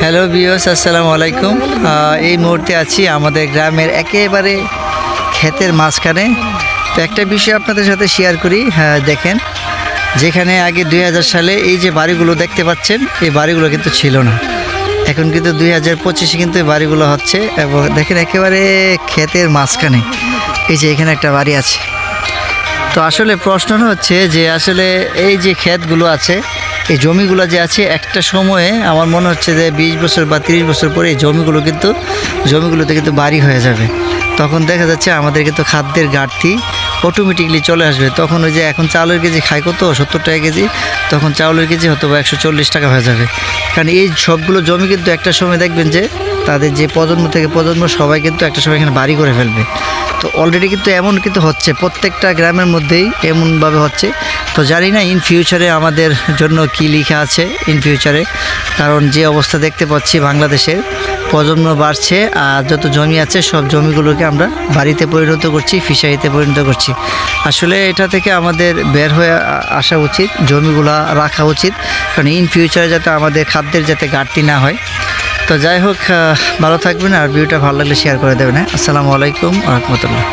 Hello viewers, আসসালামু আলাইকুম। এই মুহূর্তে আছি আমাদের গ্রামের একেবারে ক্ষেতের মাঝখানে। তো একটা বিষয় আপনাদের সাথে শেয়ার করি। দেখেন, যেখানে আগে 2000 সালে এই যে বাড়িগুলো দেখতে পাচ্ছেন, এই বাড়িগুলো কিন্তু ছিল না। এখন কিন্তু 2025-এ কিন্তু এই বাড়িগুলো হচ্ছে। এবং দেখেন একেবারে ক্ষেতের মাঝখানে এই যে এখানে একটা বাড়ি আছে। তো আসলে প্রশ্ন হচ্ছে যে আসলে এই যে ক্ষেতগুলো আছে, এই জমিগুলো যে আছে, একটা সময়ে আমার মনে হচ্ছে যে 20 বছর বা 30 বছর পরে এই জমিগুলোতে কিন্তু বাড়ি হয়ে যাবে। তখন দেখা যাচ্ছে আমাদের কিন্তু খাদ্যের ঘাটতি অটোমেটিকলি চলে আসবে। তখন ওই যে এখন চাউলের কেজি খায় কত, 70 টাকা কেজি, তখন চাউলের কেজি হয়তো বা 140 টাকা হয়ে যাবে। কারণ এই সবগুলো জমি কিন্তু একটা সময় দেখবেন যে তাদের যে প্রজন্ম থেকে প্রজন্ম সবাই কিন্তু একটা সময় এখানে বাড়ি করে ফেলবে। তো অলরেডি কিন্তু এমন কিন্তু হচ্ছে, প্রত্যেকটা গ্রামের মধ্যেই এমনভাবে হচ্ছে। তো জানি না ইন ফিউচারে আমাদের জন্য কি লেখা আছে ইন ফিউচারে, কারণ যে অবস্থা দেখতে পাচ্ছি বাংলাদেশের, প্রজন্ম বাড়ছে আর যত জমি আছে সব জমিগুলোকে আমরা বাড়িতে পরিণত করছি, ফিশারিতে পরিণত করছি। আসলে এটা থেকে আমাদের বের হয়ে আসা উচিত, জমিগুলা রাখা উচিত, কারণ ইন ফিউচারে যাতে আমাদের খাদ্যের যাতে ঘাটতি না হয়। তো যাই হোক, ভালো থাকবেন আর ভিডিওটা ভালো লাগলে শেয়ার করে দেবেন। আসসালামু আলাইকুম ওয়া রাহমাতুল্লাহ।